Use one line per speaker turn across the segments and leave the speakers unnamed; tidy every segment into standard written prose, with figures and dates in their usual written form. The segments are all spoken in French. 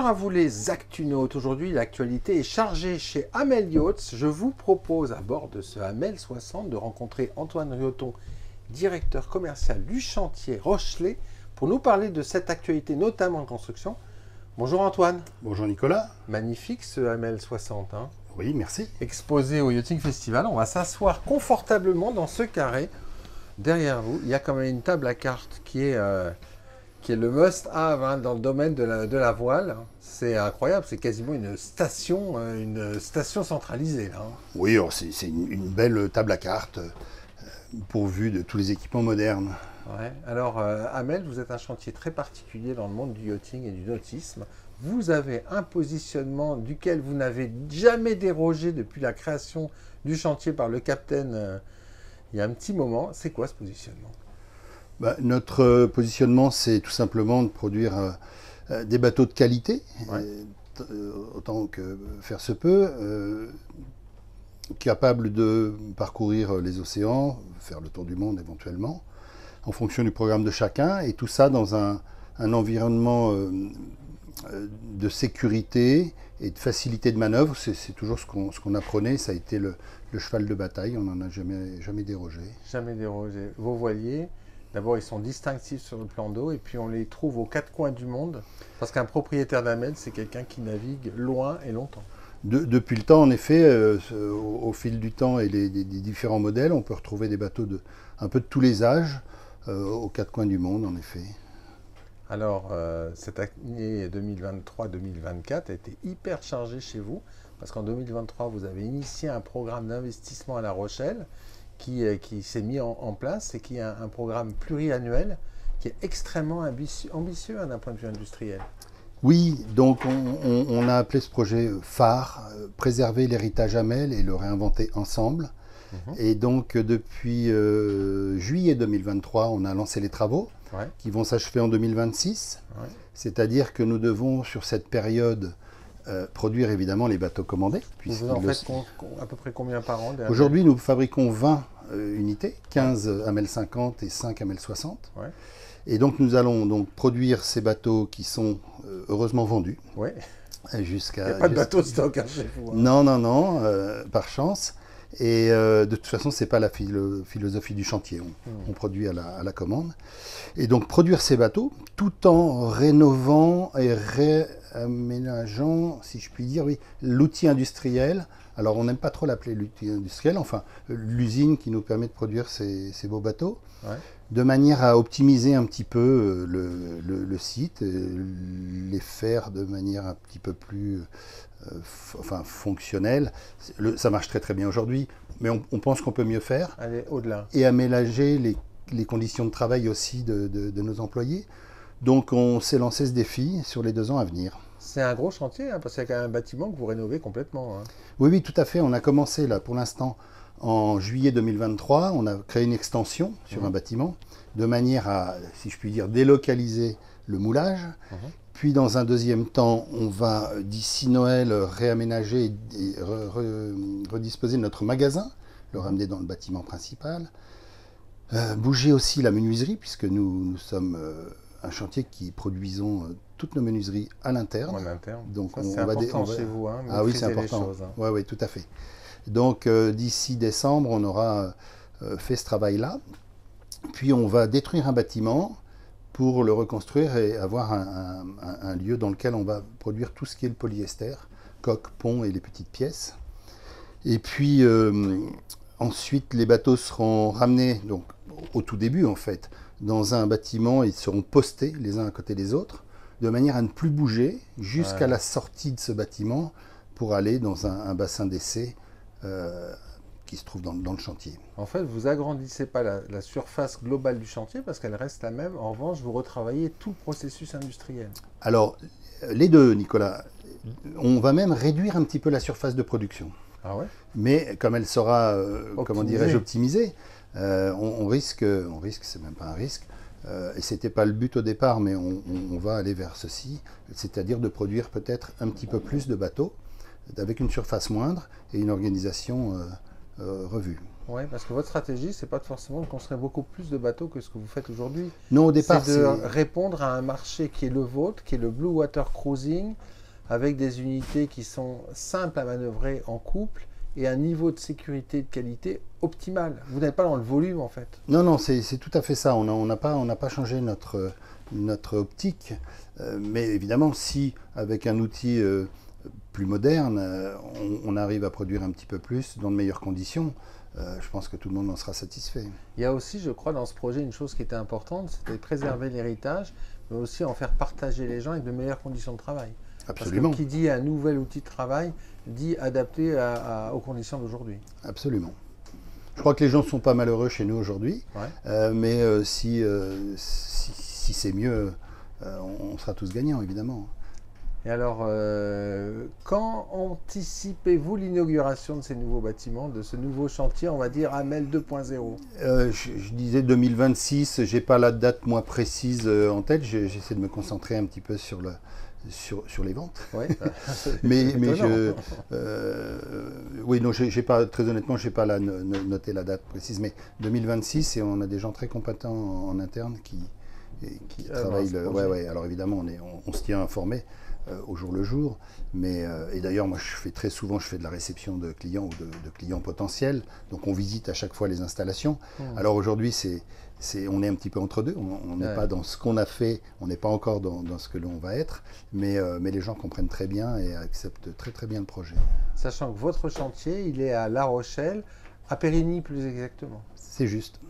Bonjour à vous les actunautes. Aujourd'hui, l'actualité est chargée chez Hamel Yachts. Je vous propose à bord de ce Hamel 60 de rencontrer Antoine Rioton, directeur commercial du chantier Rochelet, pour nous parler de cette actualité, notamment en construction. Bonjour Antoine.
Bonjour Nicolas.
Magnifique ce Hamel 60.
Oui, merci.
Exposé au Yachting Festival. On va s'asseoir confortablement dans ce carré. Derrière vous, il y a quand même une table à cartes qui est le must-have dans le domaine de la voile. C'est incroyable, c'est quasiment une station centralisée. Là.
Oui, c'est une belle table à cartes pourvue de tous les équipements modernes.
Ouais. Alors, Hamel, vous êtes un chantier très particulier dans le monde du yachting et du nautisme. Vous avez un positionnement duquel vous n'avez jamais dérogé depuis la création du chantier par le capitaine il y a un petit moment. C'est quoi ce positionnement ?
Notre positionnement, c'est tout simplement de produire des bateaux de qualité,
ouais.
Autant que faire se peut, capables de parcourir les océans, faire le tour du monde éventuellement, en fonction du programme de chacun, et tout ça dans un environnement de sécurité et de facilité de manœuvre. C'est toujours ce qu'on apprenait, ça a été le cheval de bataille, on n'en a jamais dérogé.
Jamais dérogé. Vos voiliers, d'abord, ils sont distinctifs sur le plan d'eau et puis on les trouve aux quatre coins du monde. Parce qu'un propriétaire d'Hamel, c'est quelqu'un qui navigue loin et longtemps.
Depuis le temps, en effet, au fil du temps et des différents modèles, on peut retrouver des bateaux un peu de tous les âges aux quatre coins du monde, en effet.
Alors, cette année 2023-2024 a été hyper chargée chez vous. Parce qu'en 2023, vous avez initié un programme d'investissement à La Rochelle qui s'est mis en place et qui est un programme pluriannuel qui est extrêmement ambitieux d'un point de vue industriel.
Oui, donc on a appelé ce projet phare, préserver l'héritage Hamel et le réinventer ensemble. Et donc depuis juillet 2023, on a lancé les travaux qui vont s'achever en 2026. C'est-à-dire que nous devons, sur cette période, produire évidemment les bateaux commandés.
Vous en faites à peu près combien par an?
Aujourd'hui, nous fabriquons 20 unités, 15 Hamel 50 et 5 Hamel 60.
Ouais.
Et donc nous allons donc produire ces bateaux qui sont heureusement vendus.
Ouais. Il n'y
a
pas de bateau de stock chez vous.
Non, par chance. Et de toute façon, ce n'est pas la philosophie du chantier. On produit à la commande. Et donc produire ces bateaux tout en rénovant et réaménageant, si je puis dire, l'outil industriel. Alors on n'aime pas trop l'appeler l'outil industriel, enfin l'usine qui nous permet de produire ces beaux bateaux, de manière à optimiser un petit peu le site, les faire de manière un petit peu plus fonctionnelle. Ça marche très très bien aujourd'hui, mais on pense qu'on peut mieux faire.
Aller au-delà.
Et aménager les conditions de travail aussi de nos employés. Donc on s'est lancé ce défi sur les 2 ans à venir.
C'est un gros chantier, parce qu'il y a quand même un bâtiment que vous rénovez complètement.
Oui, tout à fait. On a commencé là pour l'instant en juillet 2023. On a créé une extension sur un bâtiment de manière à, si je puis dire, délocaliser le moulage. Puis dans un deuxième temps, on va d'ici Noël réaménager et redisposer notre magasin, le ramener dans le bâtiment principal. Bouger aussi la menuiserie, puisque nous sommes un chantier qui produisons toutes nos menuiseries à l'interne.
Donc c'est important chez vous,
oui, c'est important. Oui, tout à fait. Donc d'ici décembre, on aura fait ce travail-là. Puis on va détruire un bâtiment pour le reconstruire et avoir un lieu dans lequel on va produire tout ce qui est le polyester, coque, pont et les petites pièces. Et puis ensuite, les bateaux seront ramenés, donc au tout début en fait, dans un bâtiment, ils seront postés les uns à côté des autres, de manière à ne plus bouger jusqu'à la sortie de ce bâtiment pour aller dans un bassin d'essai qui se trouve dans le chantier.
En fait, vous agrandissez pas la surface globale du chantier parce qu'elle reste la même. En revanche, vous retravaillez tout le processus industriel.
Alors, les deux, Nicolas. On va même réduire un petit peu la surface de production.
Ah ouais ?
Mais comme elle sera, comment dirais-je, optimisée, on risque, c'est même pas un risque, et c'était pas le but au départ, mais on va aller vers ceci, c'est-à-dire de produire peut-être un petit peu plus de bateaux, avec une surface moindre et une organisation revue.
Oui, parce que votre stratégie, c'est pas forcément de construire beaucoup plus de bateaux que ce que vous faites aujourd'hui.
Non, au départ,
c'est de répondre à un marché qui est le vôtre, qui est le Blue Water Cruising, avec des unités qui sont simples à manœuvrer en couple et un niveau de sécurité et de qualité optimal. Vous n'êtes pas dans le volume, en fait.
Non, non, c'est tout à fait ça. On n'a pas changé notre optique. Mais évidemment, si avec un outil plus moderne, on arrive à produire un petit peu plus dans de meilleures conditions, je pense que tout le monde en sera satisfait.
Il y a aussi, je crois, dans ce projet, une chose qui était importante, c'était préserver l'héritage, mais aussi en faire partager les gens avec de meilleures conditions de travail.
Absolument.
Parce que qui dit un nouvel outil de travail, dit adapté aux conditions d'aujourd'hui.
Absolument. Je crois que les gens ne sont pas malheureux chez nous aujourd'hui, mais si c'est mieux, on sera tous gagnants, évidemment.
Et alors, quand anticipez-vous l'inauguration de ces nouveaux bâtiments, de ce nouveau chantier, on va dire AMEL 2.0
je disais 2026, je n'ai pas la date moi précise en tête, j'essaie de me concentrer un petit peu sur les ventes.
Ouais,
mais oui, non, très honnêtement, je n'ai pas noté la date précise, mais 2026, et on a des gens très compétents en interne qui travaillent. Alors évidemment, on se tient informé au jour le jour, mais et d'ailleurs, moi, très souvent, je fais de la réception de clients ou de clients potentiels, donc on visite à chaque fois les installations. Alors aujourd'hui, on est un petit peu entre deux, on n'est pas dans ce qu'on a fait, on n'est pas encore dans ce que l'on va être, mais les gens comprennent très bien et acceptent très très bien le projet.
Sachant que votre chantier, il est à La Rochelle, à Périgny plus exactement.
C'est juste.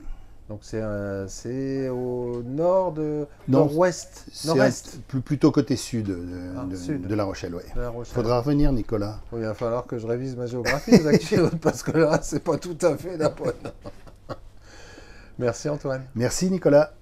Donc c'est au nord-ouest, nord-est.
Plutôt côté sud de La Rochelle, oui. Il faudra revenir, Nicolas.
Oui, il va falloir que je révise ma géographie parce que là, c'est pas tout à fait la bonne. Merci Antoine.
Merci Nicolas.